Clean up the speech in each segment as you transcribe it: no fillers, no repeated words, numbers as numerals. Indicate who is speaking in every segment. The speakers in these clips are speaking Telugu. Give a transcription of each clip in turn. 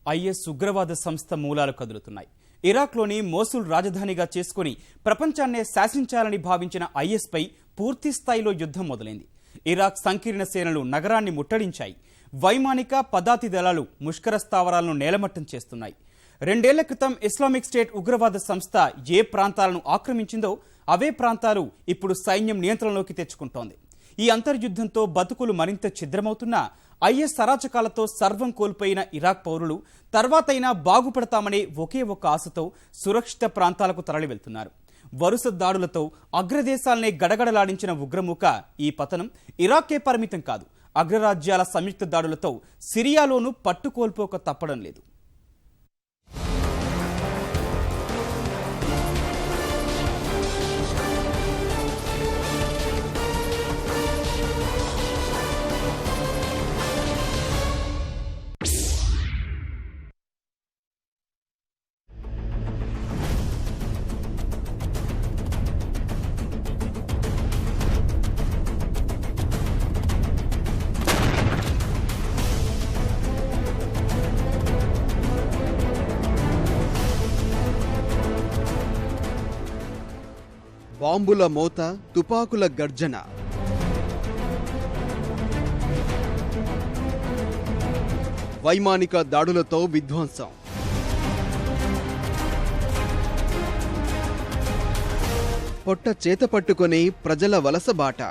Speaker 1: ఐఎస్ ఉగ్రవాద సంస్థ మూలాలు కదులుతున్నాయి. ఇరాక్లోని మోసుల్ రాజధానిగా చేసుకుని ప్రపంచాన్నే శాసించాలని భావించిన ఐఎస్పై పూర్తి స్థాయిలో యుద్ధం మొదలైంది. ఇరాక్ సంకీర్ణ సేనలు నగరాన్ని ముట్టడించాయి. వైమానిక పదాతి దళాలు ముష్కర స్థావరాలను నేలమట్టం చేస్తున్నాయి. 2 ఏళ్ల క్రితం ఇస్లామిక్ స్టేట్ ఉగ్రవాద సంస్థ ఏ ప్రాంతాలను ఆక్రమించిందో అవే ప్రాంతాలు ఇప్పుడు సైన్యం నియంత్రణలోకి తెచ్చుకుంటోంది. ఈ అంతర్యుద్ధంతో బతుకులు మరింత ఛిద్రమవుతున్నా ఐఎస్ అరాచకాలతో సర్వం కోల్పోయిన ఇరాక్ పౌరులు తర్వాతైనా బాగుపడతామనే ఒకే ఒక్క ఆశతో సురక్షిత ప్రాంతాలకు తరలి వెళ్తున్నారు. వరుస దాడులతో అగ్రదేశాలనే గడగడలాడించిన ఉగ్రముఖ ఈ పతనం ఇరాక్కే పరిమితం కాదు. అగ్రరాజ్యాల సంయుక్త దాడులతో సిరియాలోనూ పట్టుకోల్పోక తప్పడం లేదు.
Speaker 2: బాంబుల మోత, తుపాకుల గర్జన, వైమానిక దాడులతో విధ్వంసం, పొట్ట చేత పట్టుకొని ప్రజల వలసబాట.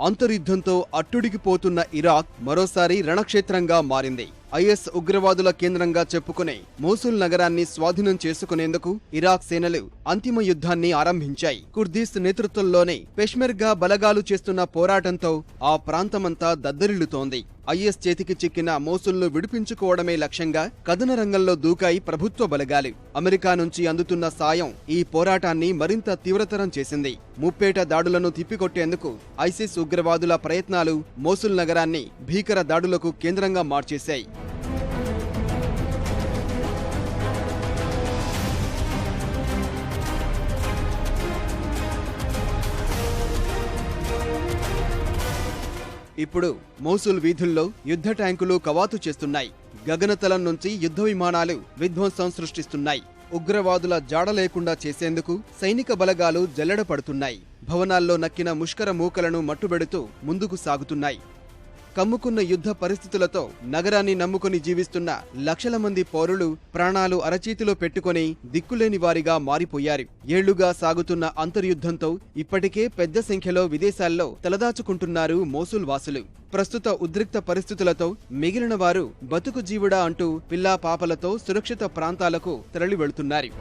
Speaker 2: అంతర్యుద్ధంతో అట్టుడికిపోతున్న ఇరాక్ మరోసారి రణక్షేత్రంగా మారింది. ఐఎస్ ఉగ్రవాదుల కేంద్రంగా చెప్పుకునే మోసుల్ నగరాన్ని స్వాధీనం చేసుకునేందుకు ఇరాక్ సేనలు అంతిమ యుద్ధాన్ని ఆరంభించాయి. కుర్దీస్ నేతృత్వంలోనే పెష్మెర్గా బలగాలు చేస్తున్న పోరాటంతో ఆ ప్రాంతమంతా దద్దరిల్లుతోంది. ఐఎస్ చేతికి చిక్కిన మోసుల్ను విడిపించుకోవడమే లక్ష్యంగా కథన రంగంలో దూకాయి ప్రభుత్వ బలగాలు. అమెరికా నుంచి అందుతున్న సాయం ఈ పోరాటాన్ని మరింత తీవ్రతరం చేసింది. ముప్పేట దాడులను తిప్పికొట్టేందుకు ఐసిస్ ఉగ్రవాదుల ప్రయత్నాలు మోసుల్ నగరాన్ని భీకర దాడులకు కేంద్రంగా మార్చేశాయి. ఇప్పుడు మోసుల్ వీధుల్లో యుద్ధ ట్యాంకులు కవాతు చేస్తున్నాయి. గగనతలం నుంచి యుద్ధ విమానాలు విధ్వంసం సృష్టిస్తున్నాయి. ఉగ్రవాదుల జాడ లేకుండా చేసేందుకు సైనిక బలగాలు జల్లెడ పడుతున్నాయి. భవనాల్లో నక్కిన ముష్కర మూకలను మట్టుబెడుతూ ముందుకు సాగుతున్నాయి. కమ్ముకున్న యుద్ధ పరిస్థితులతో నగరాన్ని నమ్ముకుని జీవిస్తున్న లక్షల మంది పౌరులు ప్రాణాలు అరచేతిలో పెట్టుకుని దిక్కులేని వారిగా మారిపోయారు. ఏళ్లుగా సాగుతున్న అంతర్యుద్ధంతో ఇప్పటికే పెద్ద సంఖ్యలో విదేశాల్లో తలదాచుకుంటున్నారు మోసుల్ వాసులు. ప్రస్తుత ఉద్రిక్త పరిస్థితులతో మిగిలిన వారు బతుకు జీవుడా అంటూ పిల్లా పాపలతో సురక్షిత ప్రాంతాలకు తరలి వెళుతున్నారు.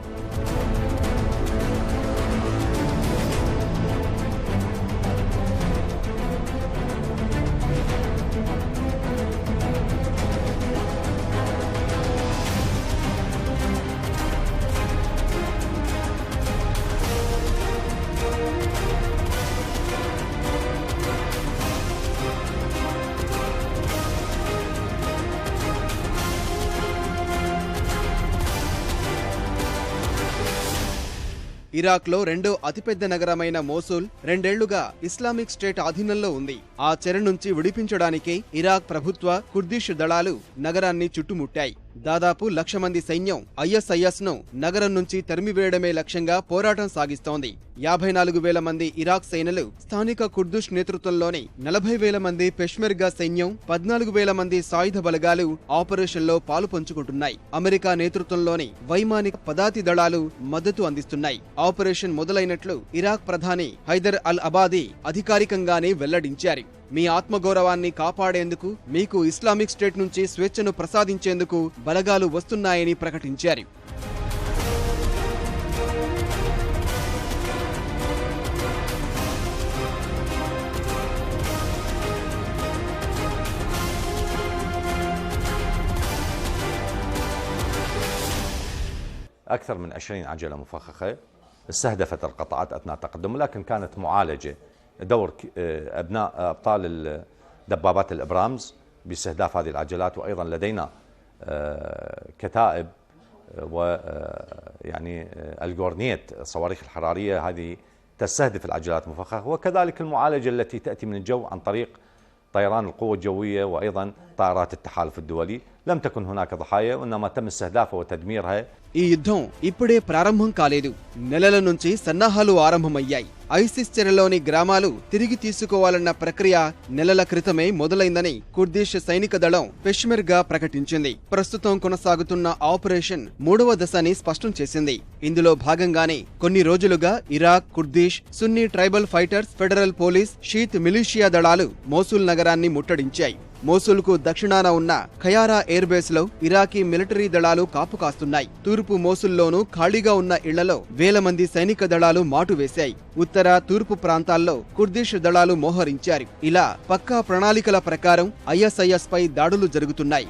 Speaker 2: ఇరాక్లో రెండో అతిపెద్ద నగరమైన మోసుల్ 2 ఏళ్లుగా ఇస్లామిక్ స్టేట్ ఆధీనంలో ఉంది. ఆ చెర నుంచి విడిపించడానికే ఇరాక్ ప్రభుత్వ కుర్దిష్ దళాలు నగరాన్ని చుట్టుముట్టాయి. దాదాపు 1,00,000 మంది సైన్యం ఐఎస్ఐఎస్ ను నగరం నుంచి తరిమివేయడమే లక్ష్యంగా పోరాటం సాగిస్తోంది. 54,000 మంది ఇరాక్ సేనలు, స్థానిక కుర్దుష్ నేతృత్వంలోని 40,000 మంది పెష్మెర్గా సైన్యం, 14,000 మంది సాయుధ బలగాలు ఆపరేషన్లో పాలు పంచుకుంటున్నాయి. అమెరికా నేతృత్వంలోని వైమానిక పదాతి దళాలు మద్దతు అందిస్తున్నాయి. ఆపరేషన్ మొదలైనట్లు ఇరాక్ ప్రధాని హైదర్ అల్ అబాదీ అధికారికంగానే వెల్లడించారు. మీ ఆత్మగౌరవాన్ని కాపాడేందుకు, మీకు ఇస్లామిక్ స్టేట్ నుంచి స్వేచ్ఛను ప్రసాదించేందుకు బలగాలు వస్తున్నాయని ప్రకటించారు.
Speaker 3: أكثر من 20 عجلة مفخخة استهدفت القطاعات أثناء التقدم، لكن كانت معالجة دور أبناء أبطال دبابات الإبرامز باستهداف هذه العجلات. وأيضا لدينا كتائب ويعني الجورنيت الصواريخ الحرارية هذه تستهدف العجلات المفخخة، وكذلك المعالجة التي تأتي من الجو عن طريق طيران القوة الجوية وأيضا طائرات التحالف الدولي. لم تكن هناك ضحايا وإنما تم استهدافها وتدميرها.
Speaker 2: ఈ యుద్ధం ఇప్పుడే ప్రారంభం కాలేదు. నెలల నుంచి సన్నాహాలు ఆరంభమయ్యాయి. ఐసిస్ చెరలోని గ్రామాలు తిరిగి తీసుకోవాలన్న ప్రక్రియ నెలల క్రితమే మొదలైందని కుర్దిష్ సైనిక దళం పెష్మెర్గా ప్రకటించింది. ప్రస్తుతం కొనసాగుతున్న ఆపరేషన్ 3వ దశని స్పష్టం చేసింది. ఇందులో భాగంగానే కొన్ని రోజులుగా Iraq, Kurdish, Sunni tribal fighters, federal police, Shiite militia దళాలు మోసుల్ నగరాన్ని ముట్టడించాయి. మోసుల్కు దక్షిణాన ఉన్న ఖయారా ఎయిర్ బేస్ లో ఇరాకీ మిలిటరీ దళాలు కాపు కాస్తున్నాయి. తూర్పు మోసుల్లోనూ ఖాళీగా ఉన్న ఇళ్లలో వేల మంది సైనిక దళాలు మాటు వేశాయి. ఉత్తర, తూర్పు ప్రాంతాల్లో కుర్దిష్ దళాలు మోహరించారు. ఇలా పక్కా ప్రణాళికల ప్రకారం ఐఎస్ఐఎస్ పై దాడులు జరుగుతున్నాయి.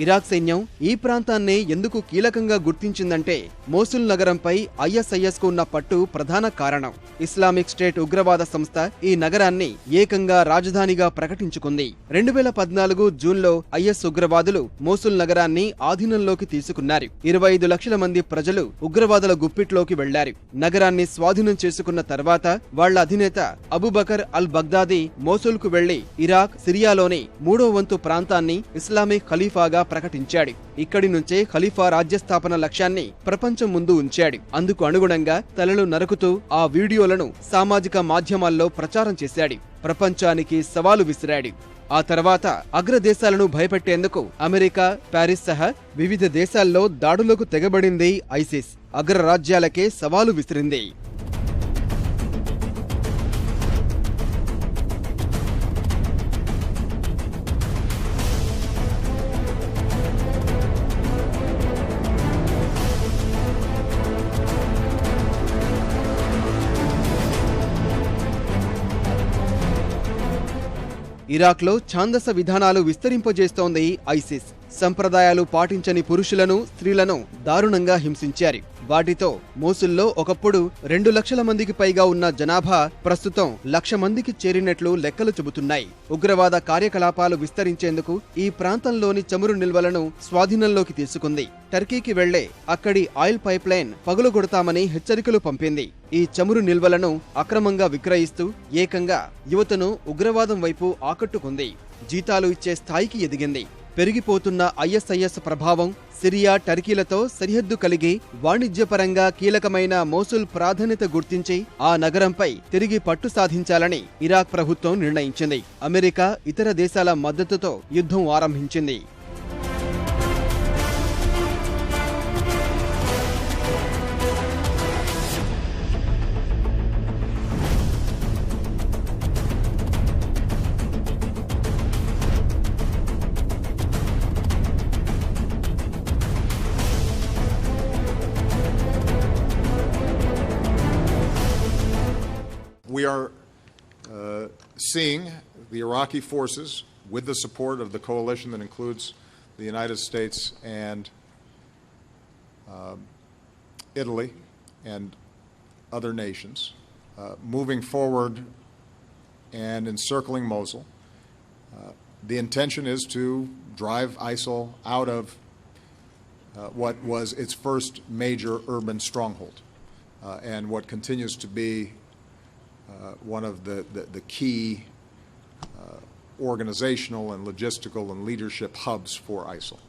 Speaker 2: ఇరాక్ సైన్యం ఈ ప్రాంతాన్నే ఎందుకు కీలకంగా గుర్తించిందంటే మోసుల్ నగరంపై ఐఎస్ఐఎస్ కు ఉన్న పట్టు ప్రధాన కారణం. ఇస్లామిక్ స్టేట్ ఉగ్రవాద సంస్థ ఈ నగరాన్ని ఏకంగా రాజధానిగా ప్రకటించుకుంది. 2014 జూన్లో ఐఎస్ ఉగ్రవాదులు మోసుల్ నగరాన్ని ఆధీనంలోకి తీసుకున్నారు. 25 లక్షల మంది ప్రజలు ఉగ్రవాదుల గుప్పిట్లోకి వెళ్లారు. నగరాన్ని స్వాధీనం చేసుకున్న తర్వాత వాళ్ల అధినేత అబూబకర్ అల్ బగ్దాదీ మోసుల్ కు వెళ్లి ఇరాక్, సిరియాలోని 3వ వంతు ప్రాంతాన్ని ఇస్లామిక్ ఖలీఫాగా ప్రకటించాడు. ఇక్కడి నుంచే ఖలీఫా రాజ్యస్థాపన లక్ష్యాన్ని ప్రపంచం ముందు ఉంచాడు. అందుకు అనుగుణంగా తలలు నరుకుతూ ఆ వీడియోలను సామాజిక మాధ్యమాల్లో ప్రచారం చేశాడు. ప్రపంచానికి సవాలు విసిరాడు. ఆ తర్వాత అగ్రదేశాలను భయపెట్టేందుకు అమెరికా, ప్యారిస్ సహా వివిధ దేశాల్లో దాడులకు తెగబడింది ఐసిస్. అగ్రరాజ్యాలకే సవాలు విసిరింది. ఇరాక్లో ఛాందస విధానాలు విస్తరింపజేస్తోంది ఐసిస్. సంప్రదాయాలు పాటించని పురుషులను, స్త్రీలను దారుణంగా హింసించారు. వాటితో మోసుల్లో ఒకప్పుడు 2 లక్షల మందికి పైగా ఉన్న జనాభా ప్రస్తుతం 1,00,000 మందికి చేరినట్లు లెక్కలు చెబుతున్నాయి. ఉగ్రవాద కార్యకలాపాలు విస్తరించేందుకు ఈ ప్రాంతంలోని చమురు నిల్వలను స్వాధీనంలోకి తీసుకుంది. టర్కీకి వెళ్లే అక్కడి ఆయిల్ పైప్ లైన్ పగులగొడతామని హెచ్చరికలు పంపింది. ఈ చమురు నిల్వలను అక్రమంగా విక్రయిస్తూ ఏకంగా యువతను ఉగ్రవాదం వైపు ఆకట్టుకుంది. జీతాలు ఇచ్చే స్థాయికి ఎదిగింది. పెరిగిపోతున్న ఐఎస్ఐఎస్ ప్రభావం, సిరియా, టర్కీలతో సరిహద్దు కలిగి వాణిజ్యపరంగా కీలకమైన మోసుల్ ప్రాధాన్యత గుర్తించి ఆ నగరంపై తిరిగి పట్టు సాధించాలని ఇరాక్ ప్రభుత్వం నిర్ణయించింది. అమెరికా, ఇతర దేశాల మద్దతుతో యుద్ధం ఆరంభించింది.
Speaker 4: We are seeing the Iraqi forces, with the support of the coalition that includes the United States and Italy and other nations, moving forward and encircling Mosul. The intention is to drive ISIL out of what was its first major urban stronghold and what continues to be one of the key organizational and logistical and leadership hubs for ISIL.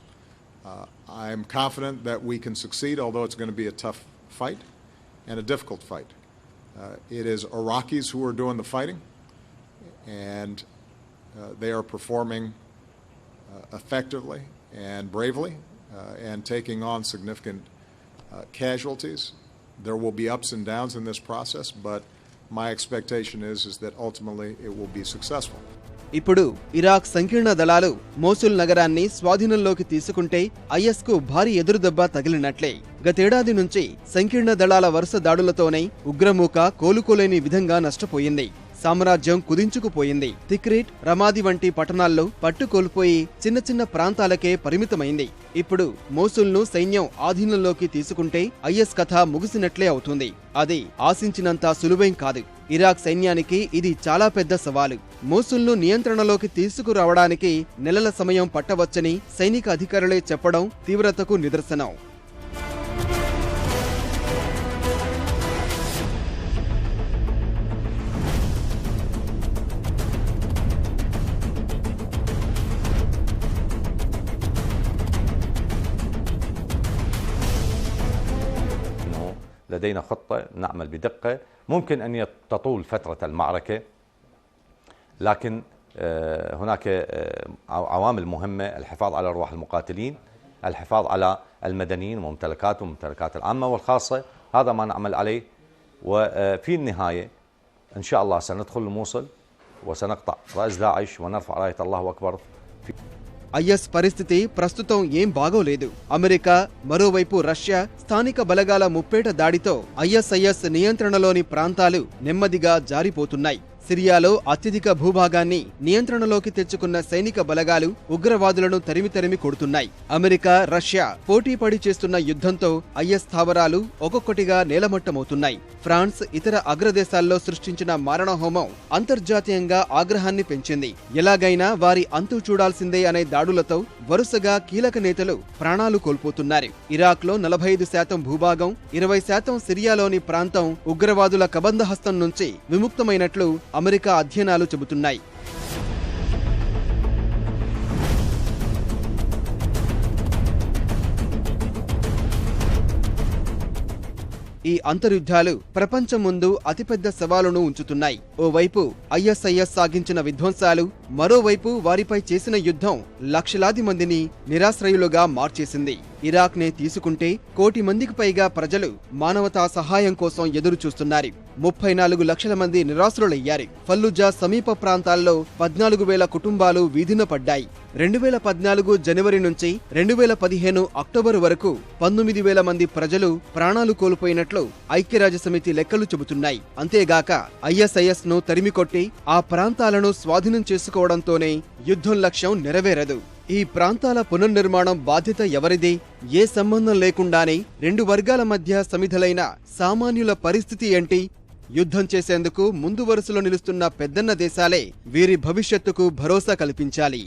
Speaker 4: I'm confident that we can succeed, although it's going to be a tough fight and a difficult fight. It is Iraqis who are doing the fighting, and they are performing effectively and bravely and taking on significant casualties. There will be ups and downs in this process, but my expectation is that ultimately it will be successful.
Speaker 2: ఇప్పుడు ఇరాక్ సంకీర్ణ దళాలు మోసుల్ నగరాన్ని స్వాధీనంలోకి తీసుకుంటే ఐఎస్ కు భారీ ఎదురుదెబ్బ తగిలినట్లే. గతేడాది నుంచి సంకీర్ణ దళాల వరుస దాడులతోనే ఉగ్రమూక కోలుకోలేని విధంగా నష్టపోయింది. సామ్రాజ్యం కుదించుకుపోయింది. తిక్రిట్, రమాది వంటి పట్టణాల్లో పట్టుకోల్పోయి చిన్న చిన్న ప్రాంతాలకే పరిమితమైంది. ఇప్పుడు మోసుల్ను సైన్యం ఆధీనంలోకి తీసుకుంటే ఐఎస్ కథ ముగిసినట్లే అవుతుంది. అది ఆశించినంత సులువేం కాదు. ఇరాక్ సైన్యానికి ఇది చాలా పెద్ద సవాలు. మోసుల్ను నియంత్రణలోకి తీసుకురావడానికి నెలల సమయం పట్టవచ్చని సైనిక అధికారులే చెప్పడం తీవ్రతకు నిదర్శనం.
Speaker 3: لدينا خطة نعمل بدقة، ممكن أن تطول فترة المعركة، لكن هناك عوامل مهمة: الحفاظ على أرواح المقاتلين، الحفاظ على المدنيين وممتلكاتهم وممتلكات العامة والخاصة. هذا ما نعمل عليه، وفي النهاية إن شاء الله سندخل الموصل وسنقطع رأس داعش ونرفع راية الله أكبر.
Speaker 2: ఐఎస్ పరిస్థితి ప్రస్తుతం ఏం బాగోలేదు. అమెరికా, మరోవైపు రష్యా స్థానిక బలగాల ముప్పేట దాడితో ఐఎస్ఐఎస్ నియంత్రణలోని ప్రాంతాలు నెమ్మదిగా జారిపోతున్నాయి. సిరియాలో అత్యధిక భూభాగాన్ని నియంత్రణలోకి తెచ్చుకున్న సైనిక బలగాలు ఉగ్రవాదులను తరిమి కొడుతున్నాయి. అమెరికా, రష్యా పోటీపడి చేస్తున్న యుద్ధంతో ఐఎస్ స్థావరాలు ఒక్కొక్కటిగా నేలమట్టమవుతున్నాయి. ఫ్రాన్స్, ఇతర అగ్రదేశాల్లో సృష్టించిన మారణహోమం అంతర్జాతీయంగా ఆగ్రహాన్ని పెంచింది. ఎలాగైనా వారి అంతు చూడాల్సిందే అనే దాడులతో వరుసగా కీలక నేతలు ప్రాణాలు కోల్పోతున్నారు. ఇరాక్లో 45% భూభాగం, 20% సిరియాలోని ప్రాంతం ఉగ్రవాదుల కబంధహస్తం నుంచి విముక్తమైనట్లు అమెరికా అధ్యయనాలు చెబుతున్నాయి. ఈ అంతర్యుద్ధాలు ప్రపంచం ముందు అతిపెద్ద సవాలును ఉంచుతున్నాయి. ఓవైపు ఐఎస్ఐఎస్ సాగించిన విధ్వంసాలు, మరోవైపు వారిపై చేసిన యుద్ధం లక్షలాది మందిని నిరాశ్రయులుగా మార్చేసింది. ఇరాక్ నే తీసుకుంటే 1 కోటి మందికి పైగా ప్రజలు మానవతా సహాయం కోసం ఎదురు చూస్తున్నారు. 34 లక్షల మంది నిరాశ్రులయ్యారు. ఫల్లూజా సమీప ప్రాంతాల్లో 14,000 కుటుంబాలు వీధిన పడ్డాయి. 2014 జనవరి నుంచి 2015 అక్టోబరు వరకు 19,000 మంది ప్రజలు ప్రాణాలు కోల్పోయినట్లు ఐక్యరాజ్యసమితి లెక్కలు చెబుతున్నాయి. అంతేగాక ఐఎస్ఐఎస్ ను తరిమికొట్టి ఆ ప్రాంతాలను స్వాధీనం చేసుకోవడంతోనే యుద్ధం లక్ష్యం నెరవేరదు. ఈ ప్రాంతాల పునర్నిర్మాణం బాధ్యత ఎవరిది? ఏ సంబంధం లేకుండానే 2 వర్గాల మధ్య సమిధలైన సామాన్యుల పరిస్థితి ఏంటి? యుద్ధం చేసేందుకు ముందు వరుసలో నిలుస్తున్న పెద్దన్న దేశాలే వీరి భవిష్యత్తుకు భరోసా కల్పించాలి.